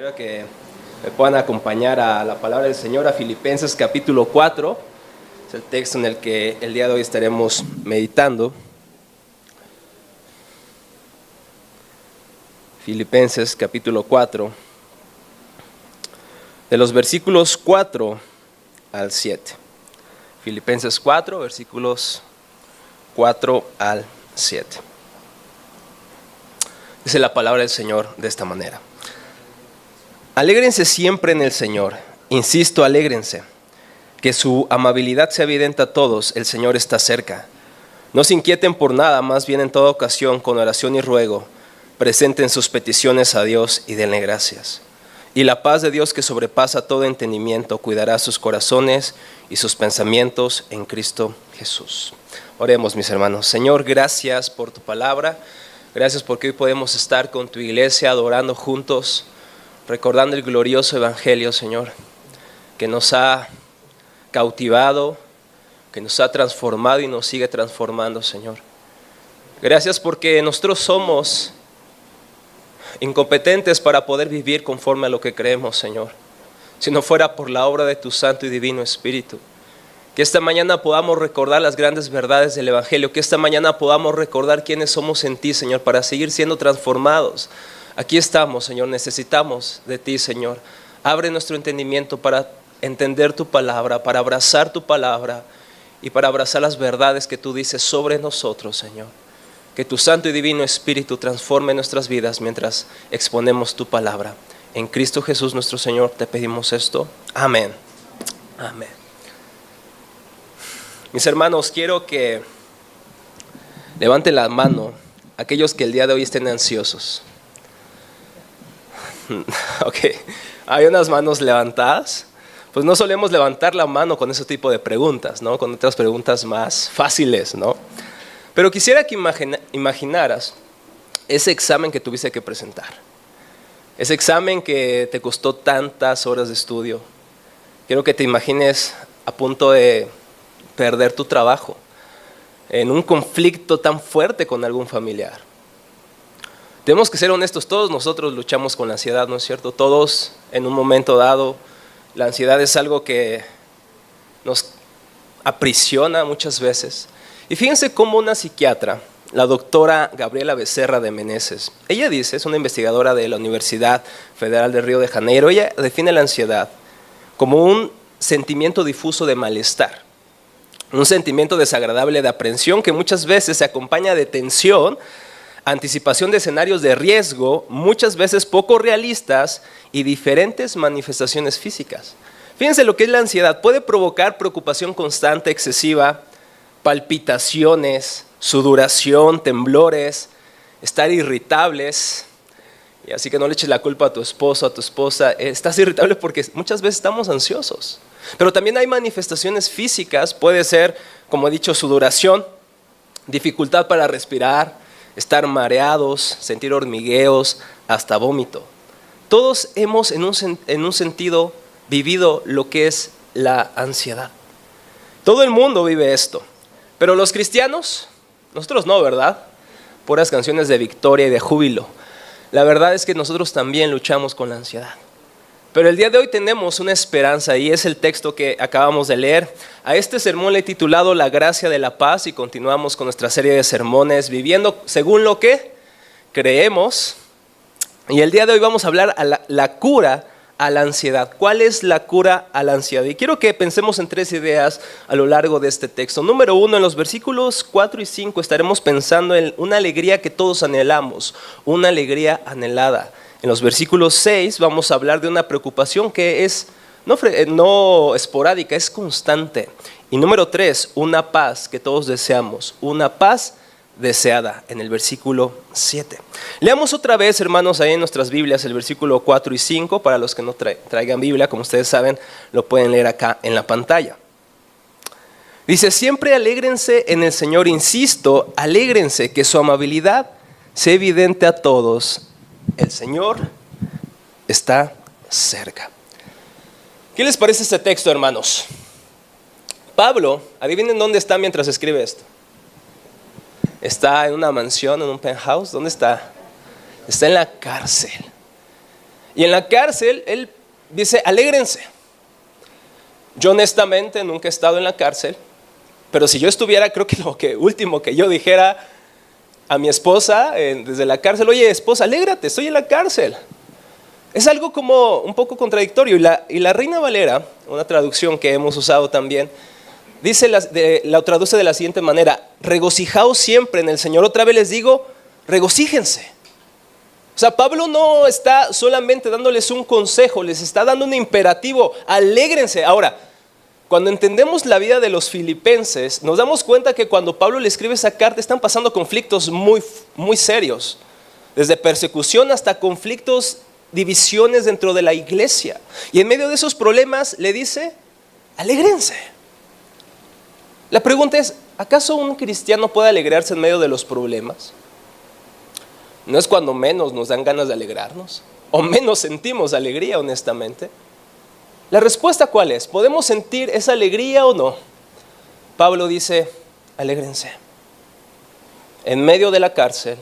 Quiero que me puedan acompañar a la palabra del Señor, a Filipenses capítulo 4. Es el texto en el que el día de hoy estaremos meditando. Filipenses capítulo 4, de los versículos 4 al 7. Filipenses 4, versículos 4 al 7. Dice la palabra del Señor de esta manera: Alégrense siempre en el Señor. Insisto, alégrense. Que su amabilidad sea evidente a todos. El Señor está cerca. No se inquieten por nada, más bien en toda ocasión, con oración y ruego, presenten sus peticiones a Dios y denle gracias. Y la paz de Dios, que sobrepasa todo entendimiento, cuidará sus corazones y sus pensamientos en Cristo Jesús. Oremos, mis hermanos. Señor, gracias por tu palabra. Gracias porque hoy podemos estar con tu iglesia adorando juntos, recordando el glorioso evangelio, Señor, que nos ha cautivado, que nos ha transformado y nos sigue transformando, Señor. Gracias porque nosotros somos incompetentes para poder vivir conforme a lo que creemos, Señor, si no fuera por la obra de tu Santo y Divino Espíritu. Que esta mañana podamos recordar las grandes verdades del evangelio, que esta mañana podamos recordar quiénes somos en ti, Señor, para seguir siendo transformados. Aquí estamos, Señor, necesitamos de ti, Señor. Abre nuestro entendimiento para entender tu palabra, para abrazar tu palabra y para abrazar las verdades que tú dices sobre nosotros, Señor. Que tu Santo y Divino Espíritu transforme nuestras vidas mientras exponemos tu palabra. En Cristo Jesús nuestro Señor te pedimos esto. Amén. Amén. Mis hermanos, quiero que levanten la mano aquellos que el día de hoy estén ansiosos. Ok, hay unas manos levantadas. Pues no solemos levantar la mano con ese tipo de preguntas, ¿no? Con otras preguntas más fáciles, ¿no? Pero quisiera que imaginaras ese examen que tuviste que presentar. Ese examen que te costó tantas horas de estudio. Quiero que te imagines a punto de perder tu trabajo, en un conflicto tan fuerte con algún familiar. Tenemos que ser honestos, todos nosotros luchamos con la ansiedad, ¿no es cierto? Todos en un momento dado, la ansiedad es algo que nos aprisiona muchas veces. Y fíjense cómo una psiquiatra, la doctora Gabriela Becerra de Meneses, ella dice, es una investigadora de la Universidad Federal de Río de Janeiro, ella define la ansiedad como un sentimiento difuso de malestar, un sentimiento desagradable de aprensión que muchas veces se acompaña de tensión, anticipación de escenarios de riesgo, muchas veces poco realistas y diferentes manifestaciones físicas. Fíjense lo que es la ansiedad. Puede provocar preocupación constante, excesiva, palpitaciones, sudoración, temblores, estar irritables. Y así que no le eches la culpa a tu esposo, a tu esposa. Estás irritable porque muchas veces estamos ansiosos. Pero también hay manifestaciones físicas. Puede ser, como he dicho, sudoración, dificultad para respirar, estar mareados, sentir hormigueos, hasta vómito. Todos hemos en un sentido vivido lo que es la ansiedad. Todo el mundo vive esto. Pero los cristianos, nosotros no, ¿verdad? Puras canciones de victoria y de júbilo. La verdad es que nosotros también luchamos con la ansiedad. Pero el día de hoy tenemos una esperanza y es el texto que acabamos de leer. A este sermón le he titulado La gracia de la paz y continuamos con nuestra serie de sermones viviendo según lo que creemos. Y el día de hoy vamos a hablar a la cura a la ansiedad. ¿Cuál es la cura a la ansiedad? Y quiero que pensemos en tres ideas a lo largo de este texto. Número 1, en los versículos 4 y 5 estaremos pensando en una alegría que todos anhelamos, una alegría anhelada. En los versículos 6 vamos a hablar de una preocupación que es no esporádica, es constante. Y número 3, una paz que todos deseamos, una paz deseada, en el versículo 7. Leamos otra vez, hermanos, ahí en nuestras Biblias, el versículo 4 y 5. Para los que no traigan Biblia, como ustedes saben, lo pueden leer acá en la pantalla. Dice, siempre alégrense en el Señor, insisto, alégrense, que su amabilidad sea evidente a todos. El Señor está cerca. ¿Qué les parece este texto, hermanos? Pablo, adivinen dónde está mientras escribe esto. Está en una mansión, en un penthouse. ¿Dónde está? Está en la cárcel. Y en la cárcel, él dice, alégrense. Yo honestamente nunca he estado en la cárcel, pero si yo estuviera, creo que lo último que yo dijera a mi esposa desde la cárcel, oye, esposa, alégrate, estoy en la cárcel. Es algo como un poco contradictorio. Y la Reina Valera, una traducción que hemos usado también, la traduce de la siguiente manera: regocijaos siempre en el Señor. Otra vez les digo, regocíjense. O sea, Pablo no está solamente dándoles un consejo, les está dando un imperativo, alégrense. Ahora, cuando entendemos la vida de los filipenses, nos damos cuenta que cuando Pablo le escribe esa carta están pasando conflictos muy, muy serios, desde persecución hasta conflictos, divisiones dentro de la iglesia. Y en medio de esos problemas le dice, alégrense. La pregunta es, ¿acaso un cristiano puede alegrarse en medio de los problemas? ¿No es cuando menos nos dan ganas de alegrarnos? ¿O menos sentimos alegría, honestamente? La respuesta, ¿cuál es? ¿Podemos sentir esa alegría o no? Pablo dice, alégrense. En medio de la cárcel,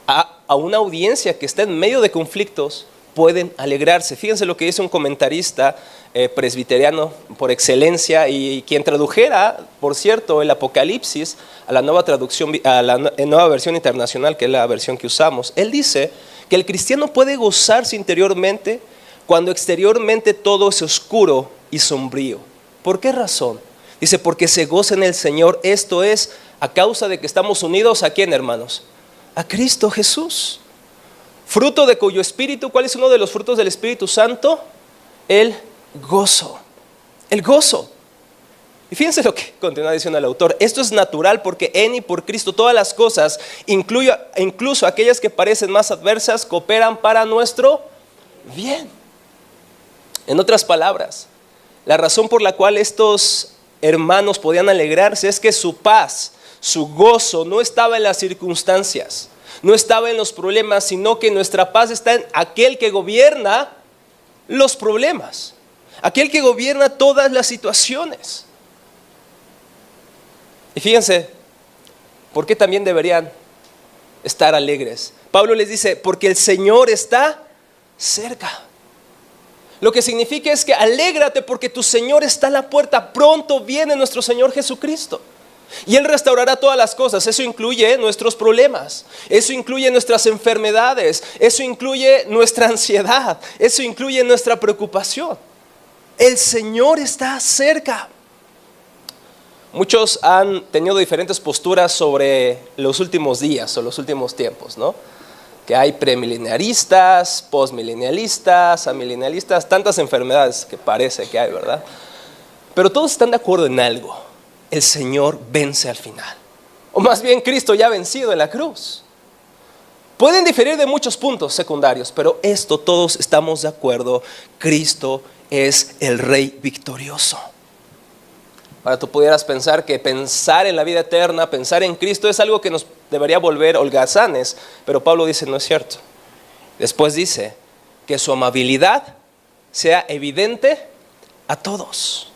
a una audiencia que está en medio de conflictos, pueden alegrarse. Fíjense lo que dice un comentarista presbiteriano por excelencia y quien tradujera, por cierto, el Apocalipsis a la nueva traducción, a la nueva versión internacional, que es la versión que usamos. Él dice que el cristiano puede gozarse interiormente cuando exteriormente todo es oscuro y sombrío. ¿Por qué razón? Dice, porque se goza en el Señor. Esto es a causa de que estamos unidos, ¿a quién, hermanos? A Cristo Jesús. Fruto de cuyo espíritu, ¿cuál es uno de los frutos del Espíritu Santo? El gozo. El gozo. Y fíjense lo que continúa diciendo el autor. Esto es natural porque en y por Cristo todas las cosas, incluso aquellas que parecen más adversas, cooperan para nuestro bien. En otras palabras, la razón por la cual estos hermanos podían alegrarse es que su paz, su gozo no estaba en las circunstancias, no estaba en los problemas, sino que nuestra paz está en aquel que gobierna los problemas, aquel que gobierna todas las situaciones. Y fíjense, ¿por qué también deberían estar alegres? Pablo les dice, porque el Señor está cerca. Lo que significa es que alégrate porque tu Señor está a la puerta. Pronto viene nuestro Señor Jesucristo. Y Él restaurará todas las cosas. Eso incluye nuestros problemas, eso incluye nuestras enfermedades, eso incluye nuestra ansiedad, eso incluye nuestra preocupación. El Señor está cerca. Muchos han tenido diferentes posturas sobre los últimos días o los últimos tiempos, ¿no? Que hay premileniaristas, postmilenialistas, amilenialistas, tantas enfermedades que parece que hay, ¿verdad? Pero todos están de acuerdo en algo: el Señor vence al final. O más bien, Cristo ya ha vencido en la cruz. Pueden diferir de muchos puntos secundarios, pero esto todos estamos de acuerdo: Cristo es el Rey victorioso. Ahora tú pudieras pensar que pensar en la vida eterna, pensar en Cristo es algo que nos debería volver holgazanes, pero Pablo dice no es cierto. Después dice que su amabilidad sea evidente a todos.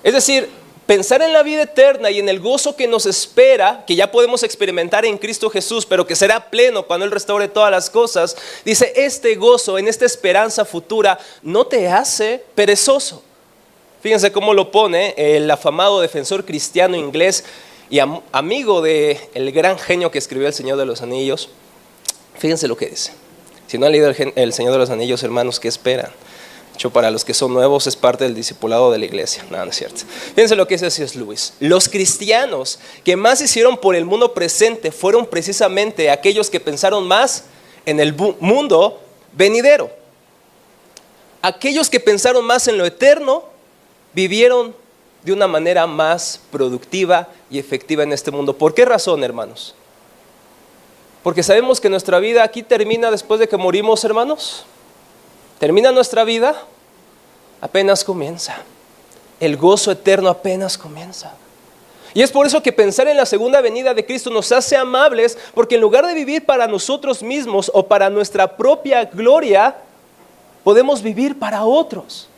Es decir, pensar en la vida eterna y en el gozo que nos espera, que ya podemos experimentar en Cristo Jesús, pero que será pleno cuando Él restaure todas las cosas. Dice, este gozo en esta esperanza futura no te hace perezoso. Fíjense cómo lo pone el afamado defensor cristiano inglés y amigo del gran genio que escribió El Señor de los Anillos. Fíjense lo que dice. Si no han leído El Señor de los Anillos, hermanos, ¿qué esperan? De hecho, para los que son nuevos es parte del discipulado de la iglesia. No, no es cierto. Fíjense lo que dice C.S. Lewis. Los cristianos que más hicieron por el mundo presente fueron precisamente aquellos que pensaron más en el mundo venidero. Aquellos que pensaron más en lo eterno vivieron de una manera más productiva y efectiva en este mundo. ¿Por qué razón, hermanos? Porque sabemos que nuestra vida aquí termina después de que morimos, hermanos. Termina nuestra vida, apenas comienza. El gozo eterno apenas comienza. Y es por eso que pensar en la segunda venida de Cristo nos hace amables, porque en lugar de vivir para nosotros mismos o para nuestra propia gloria, podemos vivir para otros,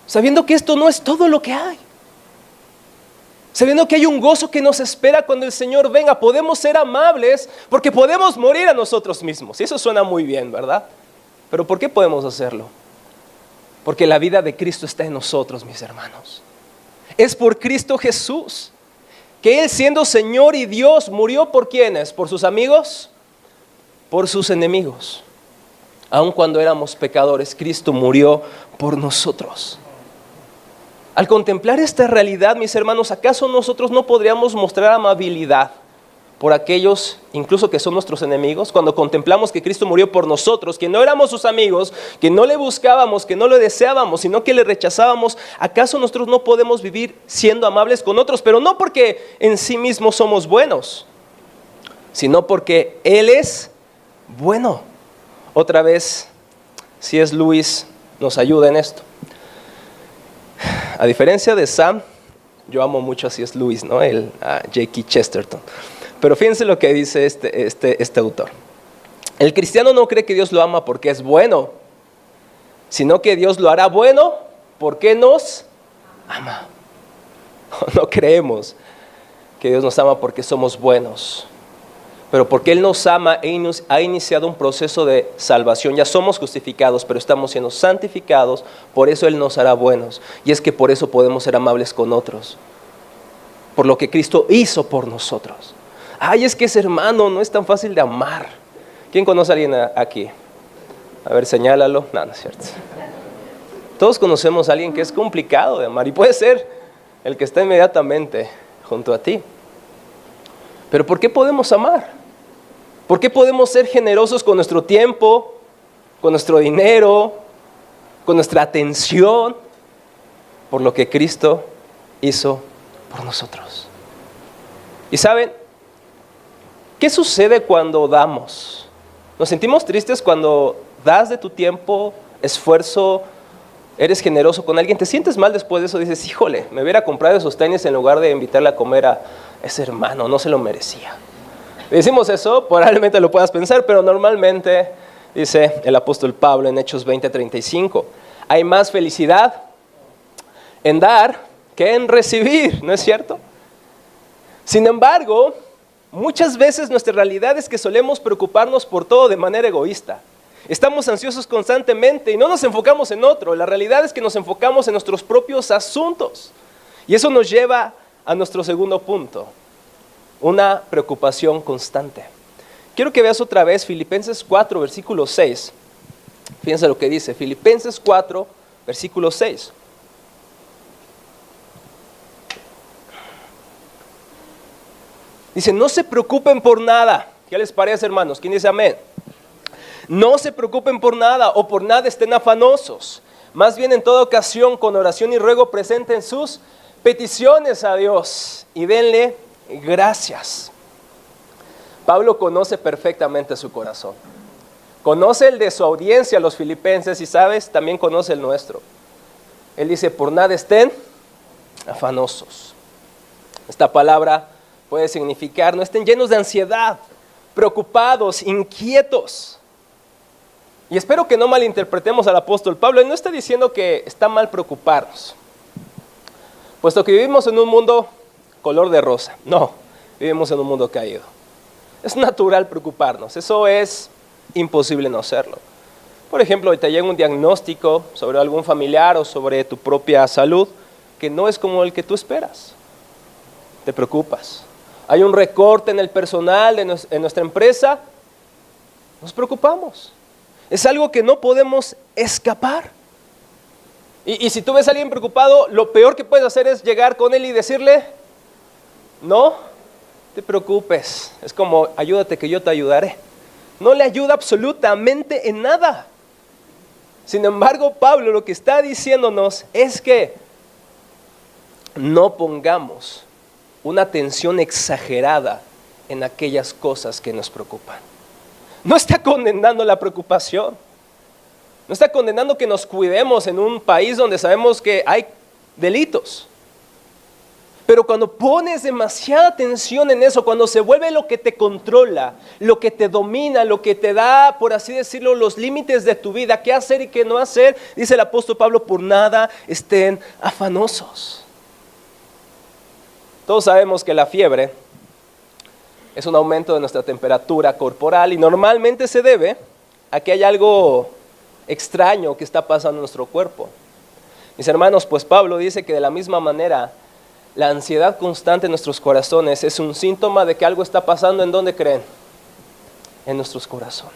sabiendo que esto no es todo lo que hay. sabiendo que hay un gozo que nos espera cuando el Señor venga. Podemos ser amables porque podemos morir a nosotros mismos. Y eso suena muy bien, ¿verdad? Pero ¿por qué podemos hacerlo? Porque la vida de Cristo está en nosotros, mis hermanos. Es por Cristo Jesús, que Él, siendo Señor y Dios, murió ¿por quiénes? ¿Por sus amigos? Por sus enemigos. Aun cuando éramos pecadores, Cristo murió por nosotros. Al contemplar esta realidad, mis hermanos, ¿acaso nosotros no podríamos mostrar amabilidad por aquellos, incluso que son nuestros enemigos? Cuando contemplamos que Cristo murió por nosotros, que no éramos sus amigos, que no le buscábamos, que no le deseábamos, sino que le rechazábamos, ¿acaso nosotros no podemos vivir siendo amables con otros? Pero no porque en sí mismos somos buenos, sino porque Él es bueno. Otra vez, C.S. Lewis nos ayuda en esto. A diferencia de Sam, yo amo mucho a C.S. Lewis, ¿no? A J.K. Chesterton. Pero fíjense lo que dice este autor. El cristiano no cree que Dios lo ama porque es bueno, sino que Dios lo hará bueno porque nos ama. No creemos que Dios nos ama porque somos buenos, pero porque Él nos ama e ha iniciado un proceso de salvación. Ya somos justificados, pero estamos siendo santificados, por eso Él nos hará buenos. Y es que por eso podemos ser amables con otros, por lo que Cristo hizo por nosotros. Ay, es que ese hermano no es tan fácil de amar. ¿Quién conoce a alguien aquí? A ver, señálalo. No, no es cierto. Todos conocemos a alguien que es complicado de amar, y puede ser el que está inmediatamente junto a ti. Pero ¿por qué podemos amar? ¿Por qué podemos ser generosos con nuestro tiempo, con nuestro dinero, con nuestra atención? Por lo que Cristo hizo por nosotros. Y ¿saben qué sucede cuando damos? Nos sentimos tristes cuando das de tu tiempo, esfuerzo, eres generoso con alguien. Te sientes mal después de eso, dices, híjole, me hubiera comprado esos tenis en lugar de invitarle a comer a ese hermano, no se lo merecía. Decimos eso, probablemente lo puedas pensar, pero normalmente, dice el apóstol Pablo en Hechos 20:35, hay más felicidad en dar que en recibir, ¿no es cierto? Sin embargo, muchas veces nuestra realidad es que solemos preocuparnos por todo de manera egoísta. Estamos ansiosos constantemente y no nos enfocamos en otro. La realidad es que nos enfocamos en nuestros propios asuntos. Y eso nos lleva a nuestro segundo punto, una preocupación constante. Quiero que veas otra vez Filipenses 4, versículo 6. Fíjense lo que dice, Filipenses 4, versículo 6. Dice, no se preocupen por nada. ¿Qué les parece, hermanos? ¿Quién dice amén? No se preocupen por nada o por nada estén afanosos. Más bien en toda ocasión, con oración y ruego, presenten sus peticiones a Dios y denle gracias. Pablo conoce perfectamente su corazón. Conoce el de su audiencia, los filipenses, y sabes, también conoce el nuestro. Él dice, por nada estén afanosos. Esta palabra puede significar, no estén llenos de ansiedad, preocupados, inquietos. Y espero que no malinterpretemos al apóstol Pablo. Él no está diciendo que está mal preocuparnos, puesto que vivimos en un mundo color de rosa. No, vivimos en un mundo caído. Es natural preocuparnos, eso es imposible no hacerlo. Por ejemplo, te llega un diagnóstico sobre algún familiar o sobre tu propia salud que no es como el que tú esperas. Te preocupas. Hay un recorte en el personal en nuestra empresa, nos preocupamos. Es algo que no podemos escapar. Y si tú ves a alguien preocupado, lo peor que puedes hacer es llegar con él y decirle, no te preocupes, es como, ayúdate que yo te ayudaré. No le ayuda absolutamente en nada. Sin embargo, Pablo lo que está diciéndonos es que no pongamos una atención exagerada en aquellas cosas que nos preocupan. No está condenando la preocupación. No está condenando que nos cuidemos en un país donde sabemos que hay delitos. Pero cuando pones demasiada atención en eso, cuando se vuelve lo que te controla, lo que te domina, lo que te da, por así decirlo, los límites de tu vida, qué hacer y qué no hacer, dice el apóstol Pablo, por nada estén afanosos. Todos sabemos que la fiebre es un aumento de nuestra temperatura corporal y normalmente se debe a que hay algo extraño que está pasando en nuestro cuerpo. Mis hermanos, pues Pablo dice que de la misma manera la ansiedad constante en nuestros corazones es un síntoma de que algo está pasando. ¿En dónde creen? En nuestros corazones.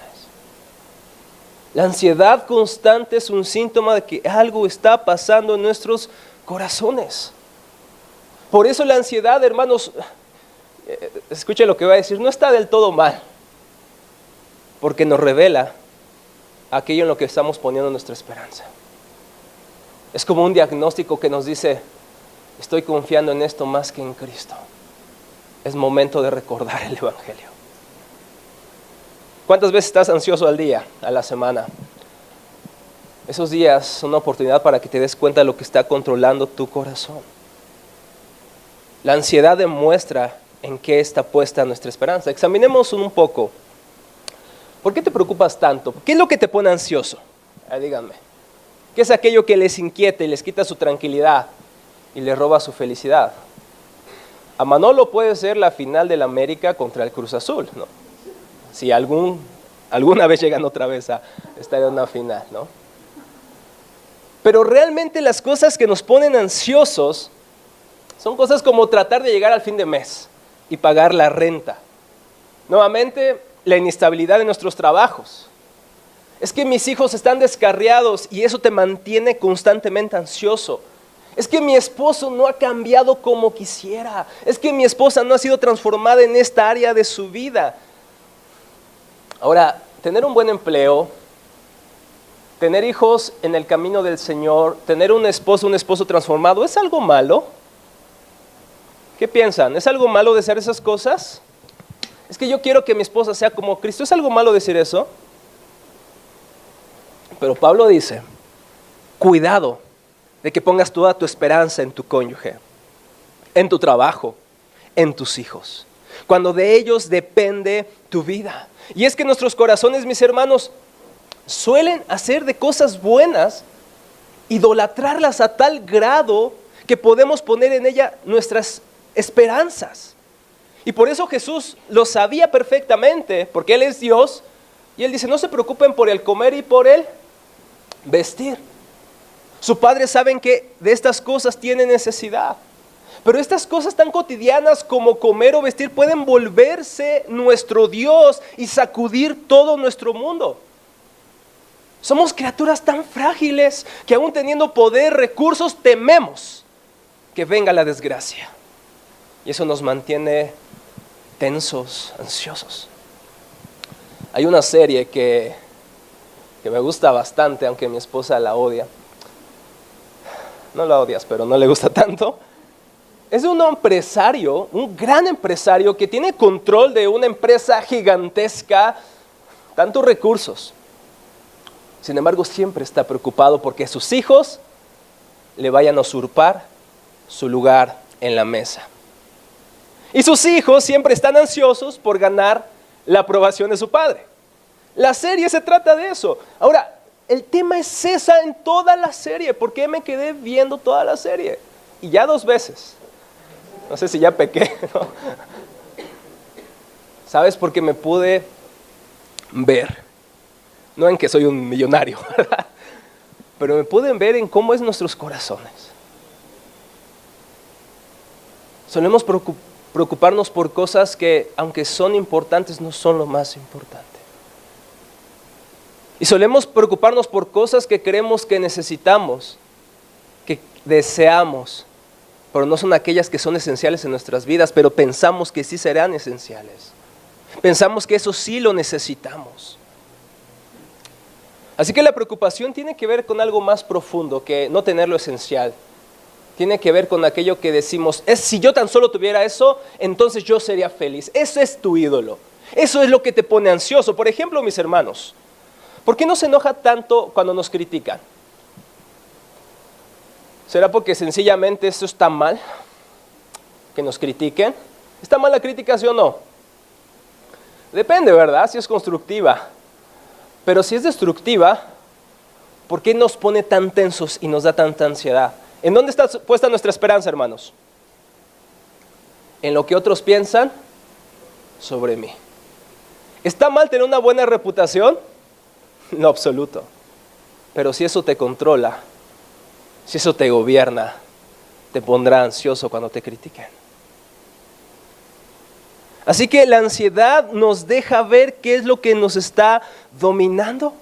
La ansiedad constante es un síntoma de que algo está pasando en nuestros corazones. Por eso la ansiedad, hermanos, escuchen lo que voy a decir, no está del todo mal, porque nos revela aquello en lo que estamos poniendo nuestra esperanza. Es como un diagnóstico que nos dice, estoy confiando en esto más que en Cristo. Es momento de recordar el Evangelio. ¿Cuántas veces estás ansioso al día, a la semana? Esos días son una oportunidad para que te des cuenta de lo que está controlando tu corazón. La ansiedad demuestra en qué está puesta nuestra esperanza. Examinemos un poco. ¿Por qué te preocupas tanto? ¿Qué es lo que te pone ansioso? Díganme. ¿Qué es aquello que les inquieta y les quita su tranquilidad y les roba su felicidad? A Manolo puede ser la final del América contra el Cruz Azul, ¿no? Si alguna vez llegan otra vez a estar en una final, ¿no? Pero realmente las cosas que nos ponen ansiosos son cosas como tratar de llegar al fin de mes y pagar la renta. Nuevamente, la inestabilidad de nuestros trabajos. Es que mis hijos están descarriados y eso te mantiene constantemente ansioso. Es que mi esposo no ha cambiado como quisiera. Es que mi esposa no ha sido transformada en esta área de su vida. Ahora, tener un buen empleo, tener hijos en el camino del Señor, tener un esposo transformado, ¿es algo malo? ¿Qué piensan? ¿Es algo malo desear esas cosas? Es que yo quiero que mi esposa sea como Cristo. ¿Es algo malo decir eso? Pero Pablo dice, cuidado de que pongas toda tu esperanza en tu cónyuge, en tu trabajo, en tus hijos, cuando de ellos depende tu vida. Y es que nuestros corazones, mis hermanos, suelen hacer de cosas buenas, idolatrarlas a tal grado que podemos poner en ella nuestras esperanzas. Y por eso Jesús lo sabía perfectamente, porque Él es Dios, y Él dice, no se preocupen por el comer y por el vestir. Su Padre sabe que de estas cosas tiene necesidad. Pero estas cosas tan cotidianas como comer o vestir pueden volverse nuestro Dios y sacudir todo nuestro mundo. Somos criaturas tan frágiles que aún teniendo poder, recursos, tememos que venga la desgracia. Y eso nos mantiene tensos, ansiosos. Hay una serie que me gusta bastante, aunque mi esposa la odia. No la odias, pero no le gusta tanto. Es de un empresario, un gran empresario que tiene control de una empresa gigantesca, tantos recursos. Sin embargo, siempre está preocupado porque sus hijos le vayan a usurpar su lugar en la mesa. Y sus hijos siempre están ansiosos por ganar la aprobación de su padre. La serie se trata de eso. Ahora, el tema es esa en toda la serie. ¿Por qué me quedé viendo toda la serie? Y ya 2 veces. No sé si ya pequé, ¿no? ¿Sabes? Porque me pude ver. No en que soy un millonario, ¿verdad? Pero me pude ver en cómo es nuestros corazones. Solemos preocuparnos por cosas que, aunque son importantes, no son lo más importante. Y solemos preocuparnos por cosas que creemos que necesitamos, que deseamos, pero no son aquellas que son esenciales en nuestras vidas, pero pensamos que sí serán esenciales. Pensamos que eso sí lo necesitamos. Así que la preocupación tiene que ver con algo más profundo que no tener lo esencial. Tiene que ver con aquello que decimos, si yo tan solo tuviera eso, entonces yo sería feliz. Eso es tu ídolo. Eso es lo que te pone ansioso. Por ejemplo, mis hermanos, ¿por qué nos enoja tanto cuando nos critican? ¿Será porque sencillamente esto está mal? ¿Que nos critiquen? ¿Está mal la crítica, sí o no? Depende, ¿verdad? Si es constructiva. Pero si es destructiva, ¿por qué nos pone tan tensos y nos da tanta ansiedad? ¿En dónde está puesta nuestra esperanza, hermanos? en lo que otros piensan sobre mí. ¿Está mal tener una buena reputación? No, absoluto. Pero si eso te controla, si eso te gobierna, te pondrá ansioso cuando te critiquen. Así que la ansiedad nos deja ver qué es lo que nos está dominando.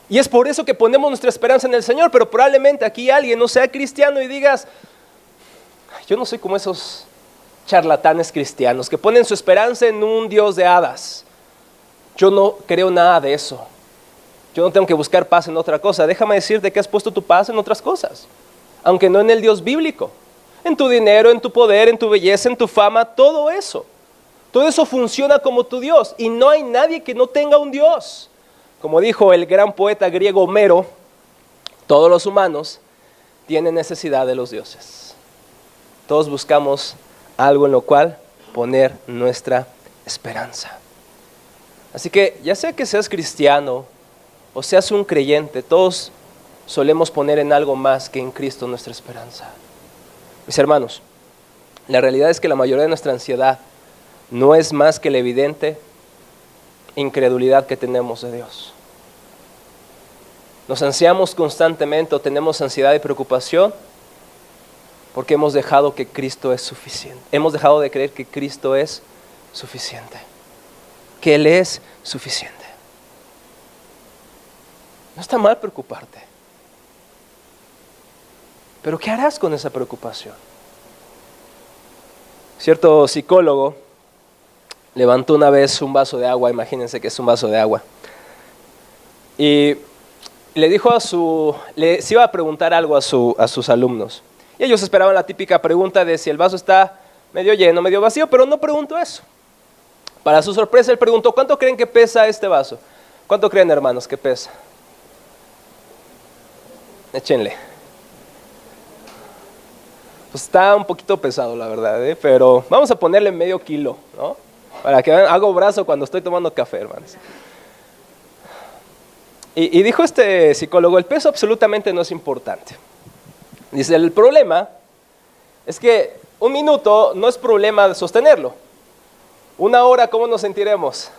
Y es por eso que ponemos nuestra esperanza en el Señor, pero probablemente aquí alguien no sea cristiano y digas, yo no soy como esos charlatanes cristianos que ponen su esperanza en un Dios de hadas. Yo no creo nada de eso. Yo no tengo que buscar paz en otra cosa. Déjame decirte que has puesto tu paz en otras cosas, aunque no en el Dios bíblico. En tu dinero, en tu poder, en tu belleza, en tu fama, todo eso. Todo eso funciona como tu Dios y no hay nadie que no tenga un Dios. Como dijo el gran poeta griego Homero, todos los humanos tienen necesidad de los dioses. Todos buscamos algo en lo cual poner nuestra esperanza. Así que ya sea que seas cristiano o seas un creyente, todos solemos poner en algo más que en Cristo nuestra esperanza. Mis hermanos, la realidad es que la mayoría de nuestra ansiedad no es más que la evidente incredulidad que tenemos de Dios. Nos ansiamos constantemente o tenemos ansiedad y preocupación porque hemos dejado que Cristo es suficiente. Hemos dejado de creer que Cristo es suficiente, que Él es suficiente. No está mal preocuparte, pero ¿qué harás con esa preocupación? Cierto psicólogo levantó una vez un vaso de agua, imagínense que es un vaso de agua, y le dijo se iba a preguntar algo a sus alumnos. Y ellos esperaban la típica pregunta de si el vaso está medio lleno, medio vacío, pero no preguntó eso. Para su sorpresa, él preguntó, ¿cuánto creen que pesa este vaso? ¿Cuánto creen, hermanos, que pesa? Échenle. Pues está un poquito pesado, la verdad, pero vamos a ponerle medio kilo, ¿no? Para que vean, hago brazo cuando estoy tomando café, hermanos. Y dijo este psicólogo, el peso absolutamente no es importante. Dice, el problema es que un minuto no es problema de sostenerlo. Una hora, ¿cómo nos sentiremos?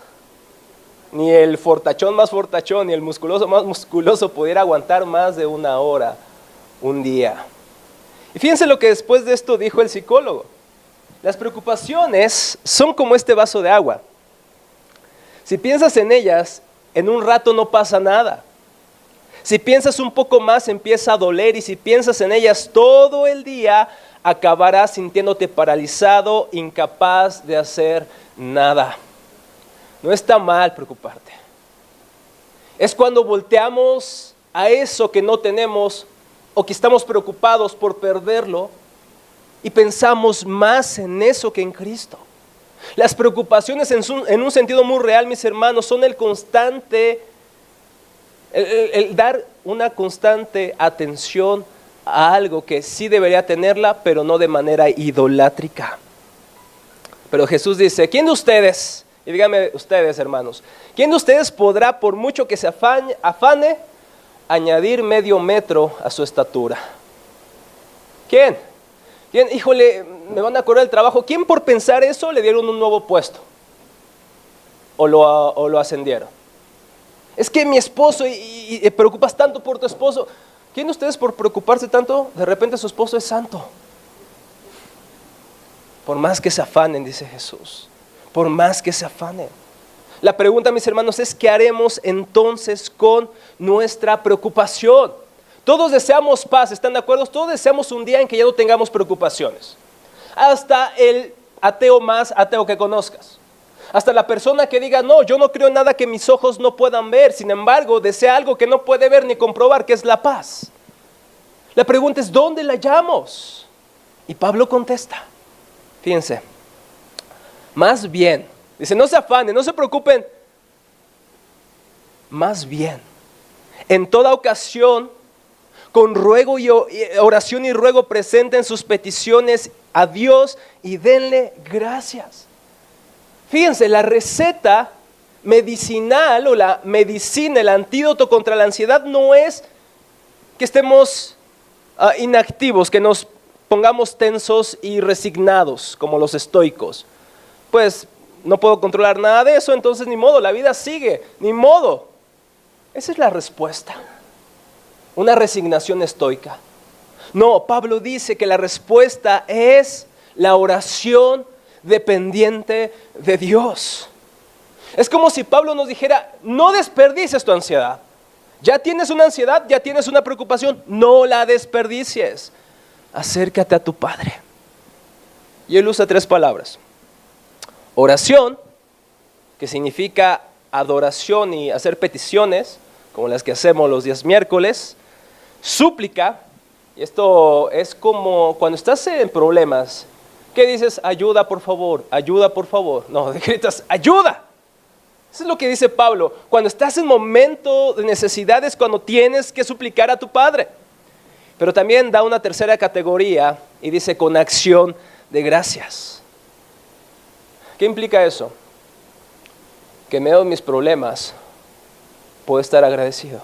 Ni el fortachón más fortachón, ni el musculoso más musculoso pudiera aguantar más de una hora, un día. Y fíjense lo que después de esto dijo el psicólogo. Las preocupaciones son como este vaso de agua. Si piensas en ellas, en un rato no pasa nada. Si piensas un poco más, empieza a doler, y si piensas en ellas todo el día, acabarás sintiéndote paralizado, incapaz de hacer nada. No está mal preocuparte. Es cuando volteamos a eso que no tenemos o que estamos preocupados por perderlo y pensamos más en eso que en Cristo. Las preocupaciones en un sentido muy real, mis hermanos, son el dar una constante atención a algo que sí debería tenerla, pero no de manera idolátrica. Pero Jesús dice, ¿quién de ustedes, y díganme ustedes, hermanos, quién de ustedes podrá, por mucho que se afane, añadir medio metro a su estatura? ¿Quién? ¿Quién? Híjole, me van a correr el trabajo. ¿Quién por pensar eso le dieron un nuevo puesto? ¿O lo ascendieron? Es que mi esposo, y te preocupas tanto por tu esposo. ¿Quién de ustedes por preocuparse tanto, de repente su esposo es santo? Por más que se afanen, dice Jesús, por más que se afanen. La pregunta, mis hermanos, es ¿qué haremos entonces con nuestra preocupación? Todos deseamos paz, ¿están de acuerdo? Todos deseamos un día en que ya no tengamos preocupaciones. Hasta el ateo más ateo que conozcas. Hasta la persona que diga, no, yo no creo en nada que mis ojos no puedan ver. Sin embargo, desea algo que no puede ver ni comprobar, que es la paz. La pregunta es, ¿dónde la hallamos? Y Pablo contesta. Fíjense, más bien, dice, no se afanen, no se preocupen. Más bien, en toda ocasión, con ruego y oración y ruego, presenten sus peticiones a Dios y denle gracias. Fíjense, la receta medicinal o la medicina, el antídoto contra la ansiedad no es que estemos inactivos, que nos pongamos tensos y resignados como los estoicos. Pues no puedo controlar nada de eso, entonces ni modo, la vida sigue, ni modo. Esa es la respuesta, una resignación estoica. No, Pablo dice que la respuesta es la oración dependiente de Dios. Es como si Pablo nos dijera, no desperdicies tu ansiedad. Ya tienes una ansiedad, ya tienes una preocupación, no la desperdicies. Acércate a tu Padre. Y él usa 3 palabras. Oración, que significa adoración y hacer peticiones, como las que hacemos los días miércoles. Súplica, y esto es como cuando estás en problemas, ¿qué dices? Ayuda por favor, ayuda por favor. No, gritas, ayuda. Eso es lo que dice Pablo. Cuando estás en momento de necesidades, cuando tienes que suplicar a tu Padre. Pero también da una tercera categoría y dice con acción de gracias. ¿Qué implica eso? Que en medio de mis problemas puedo estar agradecido.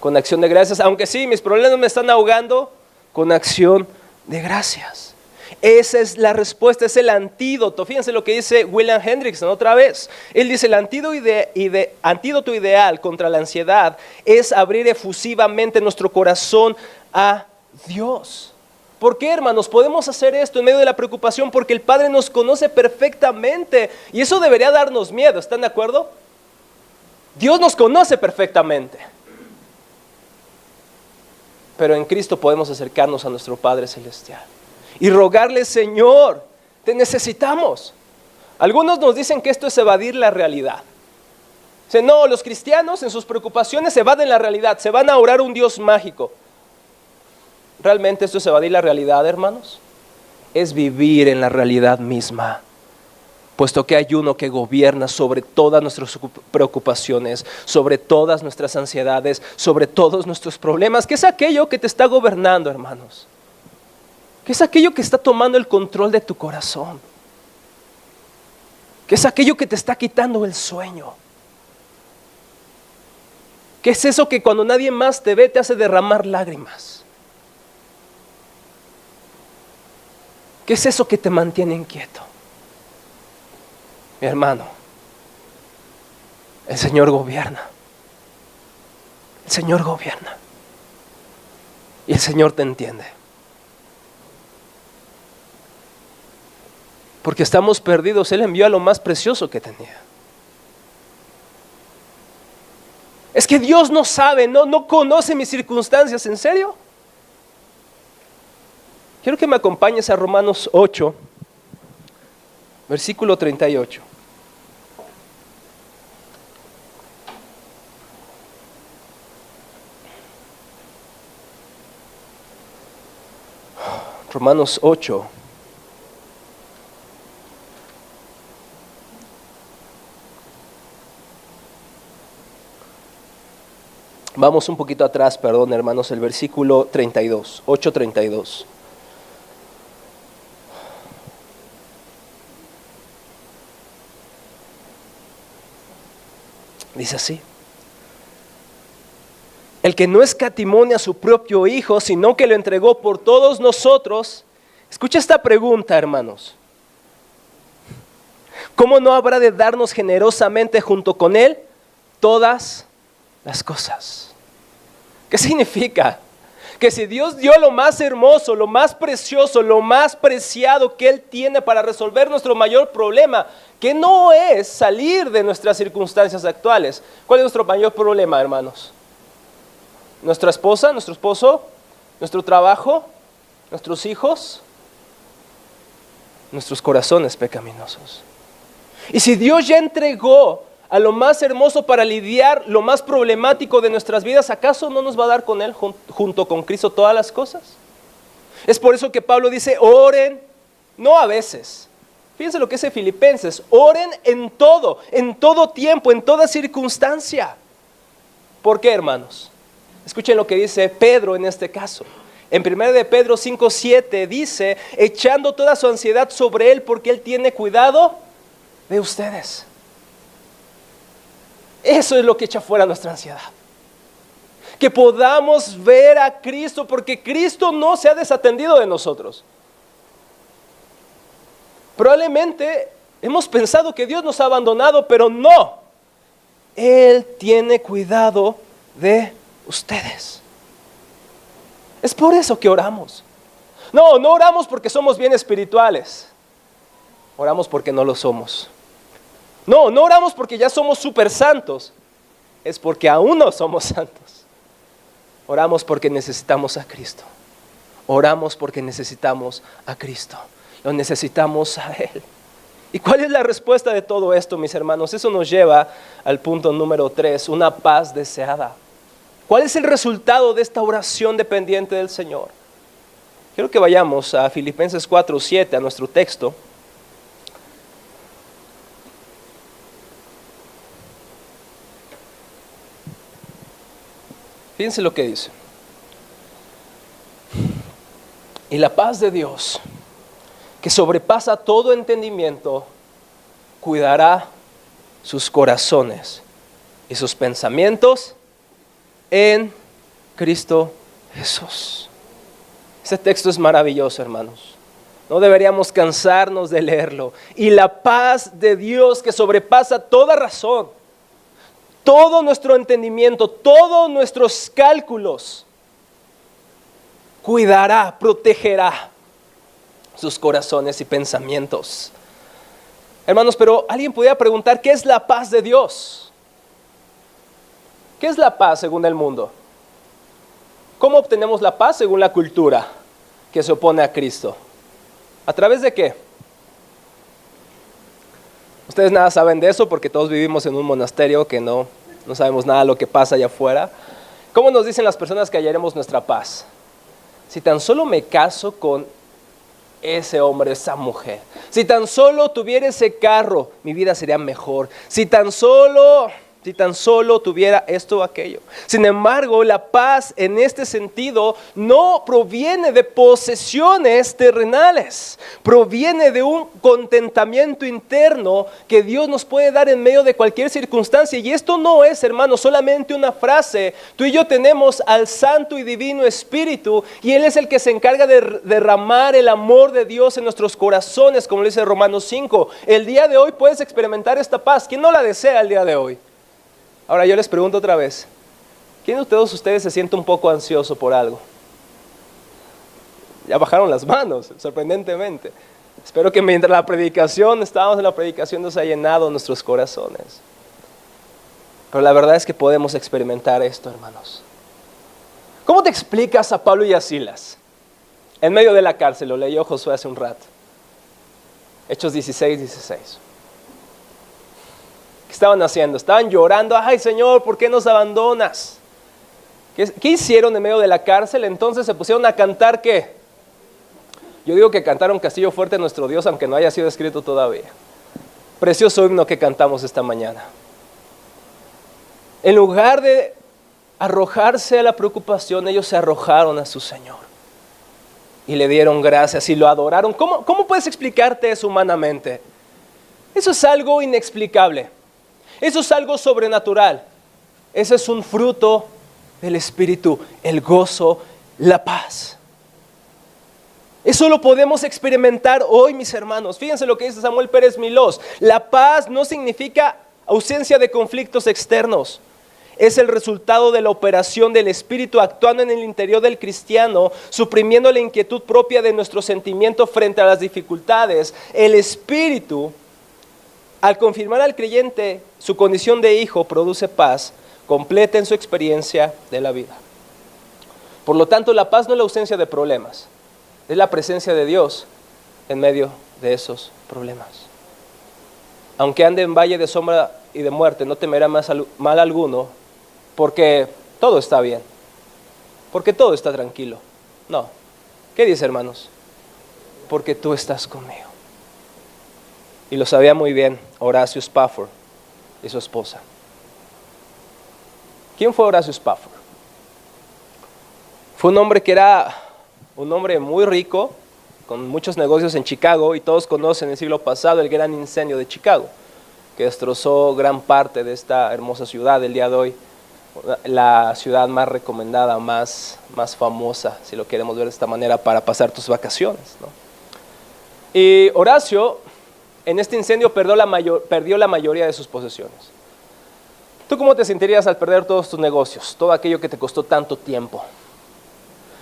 Con acción de gracias, aunque sí, mis problemas me están ahogando, con acción de gracias. Esa es la respuesta, es el antídoto. Fíjense lo que dice William Hendrickson otra vez. Él dice, el antídoto ideal contra la ansiedad es abrir efusivamente nuestro corazón a Dios. ¿Por qué, hermanos? Podemos hacer esto en medio de la preocupación porque el Padre nos conoce perfectamente y eso debería darnos miedo, ¿están de acuerdo? Dios nos conoce perfectamente. Pero en Cristo podemos acercarnos a nuestro Padre Celestial y rogarle, Señor, te necesitamos. Algunos nos dicen que esto es evadir la realidad. Dicen, no, los cristianos en sus preocupaciones evaden la realidad, se van a orar a un Dios mágico. ¿Realmente esto es evadir la realidad, hermanos? Es vivir en la realidad misma, puesto que hay uno que gobierna sobre todas nuestras preocupaciones, sobre todas nuestras ansiedades, sobre todos nuestros problemas. ¿Qué es aquello que te está gobernando, hermanos? ¿Qué es aquello que está tomando el control de tu corazón? ¿Qué es aquello que te está quitando el sueño? ¿Qué es eso que cuando nadie más te ve te hace derramar lágrimas? ¿Qué es eso que te mantiene inquieto? Mi hermano, el Señor gobierna. El Señor gobierna. Y el Señor te entiende. Porque estamos perdidos. Él envió a lo más precioso que tenía. Es que Dios no sabe, no conoce mis circunstancias. ¿En serio? Quiero que me acompañes a Romanos 8, versículo 38. Romanos 8. Vamos un poquito atrás, perdón, hermanos, el versículo 32, 8:32. Dice así: el que no escatimó a su propio Hijo, sino que lo entregó por todos nosotros. Escucha esta pregunta, hermanos. ¿Cómo no habrá de darnos generosamente junto con Él todas las cosas? ¿Qué significa? Que si Dios dio lo más hermoso, lo más precioso, lo más preciado que Él tiene para resolver nuestro mayor problema, que no es salir de nuestras circunstancias actuales. ¿Cuál es nuestro mayor problema, hermanos? ¿Nuestra esposa, nuestro esposo, nuestro trabajo, nuestros hijos, nuestros corazones pecaminosos? Y si Dios ya entregó a lo más hermoso para lidiar lo más problemático de nuestras vidas, ¿acaso no nos va a dar con Él junto con Cristo todas las cosas? Es por eso que Pablo dice, oren, no a veces. Fíjense lo que dice Filipenses, oren en todo tiempo, en toda circunstancia. ¿Por qué, hermanos? Escuchen lo que dice Pedro en este caso. En 1 de Pedro 5:7 dice, echando toda su ansiedad sobre Él porque Él tiene cuidado de ustedes. Eso es lo que echa fuera nuestra ansiedad. que podamos ver a Cristo, porque Cristo no se ha desatendido de nosotros. Probablemente hemos pensado que Dios nos ha abandonado, pero no. Él tiene cuidado de ustedes. Es por eso que oramos. No oramos porque somos bien espirituales. Oramos porque no lo somos. No oramos porque ya somos súper santos. Es porque aún no somos santos. Oramos porque necesitamos a Cristo. Oramos porque necesitamos a Cristo. Lo necesitamos a Él. ¿Y cuál es la respuesta de todo esto, mis hermanos? Eso nos lleva al punto número 3, una paz deseada. ¿Cuál es el resultado de esta oración dependiente del Señor? Quiero que vayamos a Filipenses 4:7, a nuestro texto. Fíjense lo que dice. Y la paz de Dios, que sobrepasa todo entendimiento, cuidará sus corazones y sus pensamientos en Cristo Jesús. Este texto es maravilloso, hermanos. No deberíamos cansarnos de leerlo. Y la paz de Dios que sobrepasa toda razón, todo nuestro entendimiento, todos nuestros cálculos, cuidará, protegerá sus corazones y pensamientos. Hermanos, pero alguien pudiera preguntar, ¿qué es la paz de Dios? ¿Qué es la paz según el mundo? ¿Cómo obtenemos la paz según la cultura que se opone a Cristo? ¿A través de qué? Ustedes nada saben de eso porque todos vivimos en un monasterio que no sabemos nada de lo que pasa allá afuera. ¿Cómo nos dicen las personas que hallaremos nuestra paz? Si tan solo me caso con ese hombre, esa mujer. Si tan solo tuviera ese carro, mi vida sería mejor. Si tan solo tuviera esto o aquello. Sin embargo, la paz en este sentido no proviene de posesiones terrenales. Proviene de un contentamiento interno que Dios nos puede dar en medio de cualquier circunstancia. Y esto no es, hermanos, solamente una frase. Tú y yo tenemos al Santo y Divino Espíritu y Él es el que se encarga de derramar el amor de Dios en nuestros corazones, como lo dice Romanos 5. El día de hoy puedes experimentar esta paz. ¿Quién no la desea el día de hoy? Ahora yo les pregunto otra vez, ¿quién de todos ustedes se siente un poco ansioso por algo? Ya bajaron las manos, sorprendentemente. Espero que mientras estábamos en la predicación, nos ha llenado nuestros corazones. Pero la verdad es que podemos experimentar esto, hermanos. ¿Cómo te explicas a Pablo y a Silas? En medio de la cárcel, lo leyó Josué hace un rato. Hechos 16:16. ¿Qué estaban haciendo? Estaban llorando. Ay, Señor, ¿por qué nos abandonas? ¿Qué hicieron en medio de la cárcel? Entonces se pusieron a cantar, ¿qué? Yo digo que cantaron Castillo Fuerte nuestro Dios, aunque no haya sido escrito todavía. Precioso himno que cantamos esta mañana. En lugar de arrojarse a la preocupación, ellos se arrojaron a su Señor. Y le dieron gracias y lo adoraron. ¿Cómo puedes explicarte eso humanamente? Eso es algo inexplicable. Eso es algo sobrenatural. Ese es un fruto del Espíritu, el gozo, la paz. Eso lo podemos experimentar hoy, mis hermanos. Fíjense lo que dice Samuel Pérez Milós. La paz no significa ausencia de conflictos externos. Es el resultado de la operación del Espíritu actuando en el interior del cristiano, suprimiendo la inquietud propia de nuestro sentimiento frente a las dificultades. El Espíritu, al confirmar al creyente su condición de hijo, produce paz completa en su experiencia de la vida. Por lo tanto, la paz no es la ausencia de problemas, es la presencia de Dios en medio de esos problemas. Aunque ande en valle de sombra y de muerte, no temerá mal alguno, porque todo está bien, porque todo está tranquilo. No. ¿Qué dice, hermanos? Porque tú estás conmigo. Y lo sabía muy bien Horacio Spafford y su esposa. ¿Quién fue Horacio Spafford? Fue un hombre que era un hombre muy rico, con muchos negocios en Chicago, y todos conocen el siglo pasado el gran incendio de Chicago, que destrozó gran parte de esta hermosa ciudad del día de hoy. la ciudad más recomendada, más famosa, si lo queremos ver de esta manera, para pasar tus vacaciones, ¿no? Y Horacio, en este incendio, perdió la mayoría de sus posesiones. ¿Tú cómo te sentirías al perder todos tus negocios, todo aquello que te costó tanto tiempo?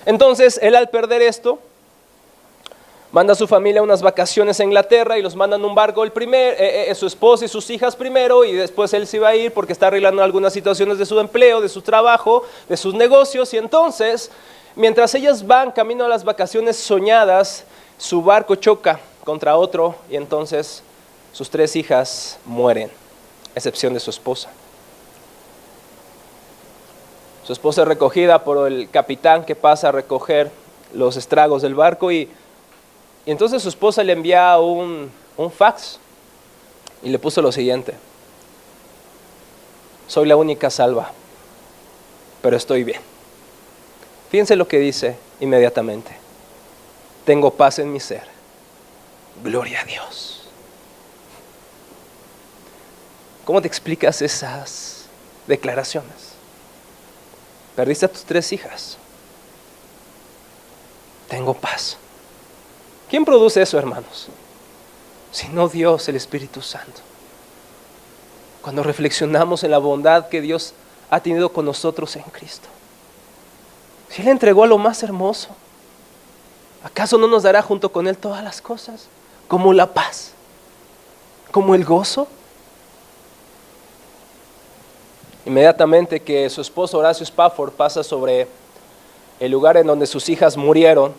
Entonces, él al perder esto, manda a su familia unas vacaciones a Inglaterra y los manda en un barco su esposa y sus hijas primero, y después él se iba a ir porque está arreglando algunas situaciones de su empleo, de su trabajo, de sus negocios. Y entonces, mientras ellas van camino a las vacaciones soñadas, su barco choca contra otro y entonces sus 3 hijas mueren, a excepción de su esposa. Su esposa es recogida por el capitán que pasa a recoger los estragos del barco y entonces su esposa le envía un fax y le puso lo siguiente: soy la única salva, pero estoy bien. Fíjense lo que dice inmediatamente: tengo paz en mi ser, gloria a Dios. ¿Cómo te explicas esas declaraciones? Perdiste a tus 3 hijas, tengo paz. ¿Quién produce eso, hermanos? Sino Dios, el Espíritu Santo. Cuando reflexionamos en la bondad que Dios ha tenido con nosotros en Cristo. Si Él entregó lo más hermoso, ¿acaso no nos dará junto con Él todas las cosas? Como la paz, como el gozo. Inmediatamente que su esposo Horacio Spafford pasa sobre el lugar en donde sus hijas murieron,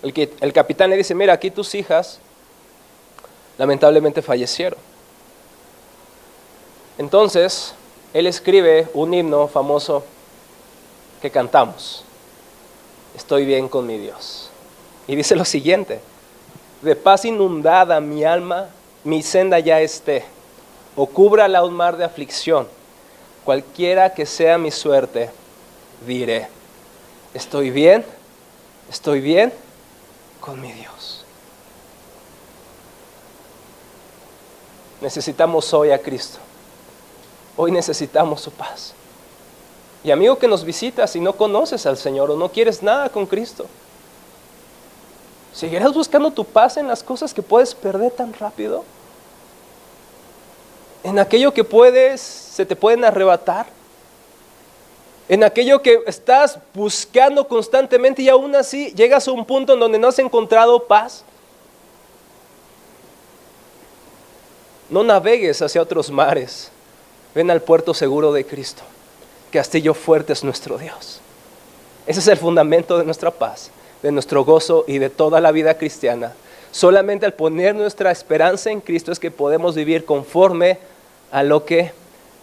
el capitán le dice: mira, aquí tus hijas lamentablemente fallecieron. Entonces, él escribe un himno famoso que cantamos: estoy bien con mi Dios. Y dice lo siguiente: de paz inundada mi alma, mi senda ya esté, o cúbrala un mar de aflicción, cualquiera que sea mi suerte, diré, estoy bien con mi Dios. Necesitamos hoy a Cristo. Hoy necesitamos su paz. Y amigo que nos visitas y no conoces al Señor o no quieres nada con Cristo, ¿seguirás buscando tu paz en las cosas que puedes perder tan rápido? ¿En aquello que se te pueden arrebatar? ¿En aquello que estás buscando constantemente y aún así llegas a un punto en donde no has encontrado paz? No navegues hacia otros mares. Ven al puerto seguro de Cristo. Castillo fuerte es nuestro Dios. Ese es el fundamento de nuestra paz, de nuestro gozo y de toda la vida cristiana. Solamente al poner nuestra esperanza en Cristo es que podemos vivir conforme a lo que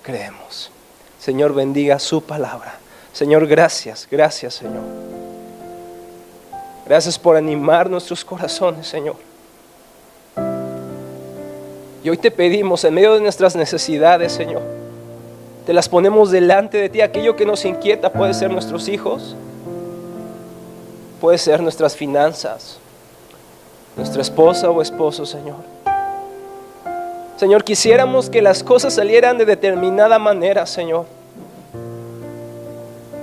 creemos. Señor, bendiga su palabra. Señor, gracias Señor. Gracias por animar nuestros corazones, Señor. Y hoy te pedimos, en medio de nuestras necesidades, Señor, te las ponemos delante de ti. Aquello que nos inquieta puede ser nuestros hijos, puede ser nuestras finanzas, nuestra esposa o esposo, Señor. Señor, quisiéramos que las cosas salieran de determinada manera, Señor.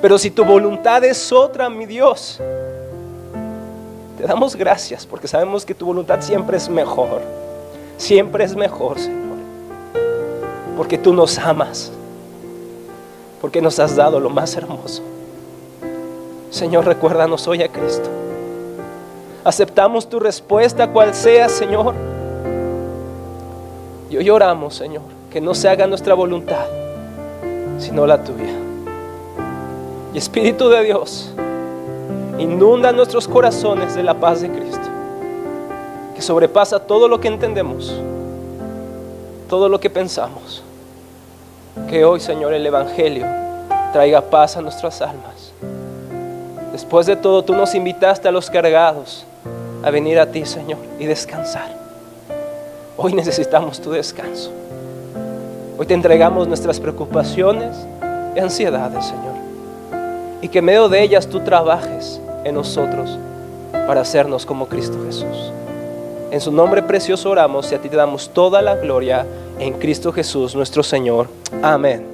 Pero si tu voluntad es otra, mi Dios, te damos gracias porque sabemos que tu voluntad siempre es mejor. Siempre es mejor, Señor. Porque tú nos amas. Porque nos has dado lo más hermoso. Señor, recuérdanos hoy a Cristo. Aceptamos tu respuesta, cual sea, Señor. Y hoy oramos, Señor, que no se haga nuestra voluntad, sino la tuya. Y Espíritu de Dios, inunda nuestros corazones de la paz de Cristo, que sobrepasa todo lo que entendemos, todo lo que pensamos. Que hoy, Señor, el Evangelio traiga paz a nuestras almas. Después de todo, tú nos invitaste a los cargados a venir a ti, Señor, y descansar. Hoy necesitamos tu descanso. Hoy te entregamos nuestras preocupaciones y ansiedades, Señor. Y que en medio de ellas tú trabajes en nosotros para hacernos como Cristo Jesús. En su nombre precioso oramos y a ti te damos toda la gloria en Cristo Jesús nuestro Señor. Amén.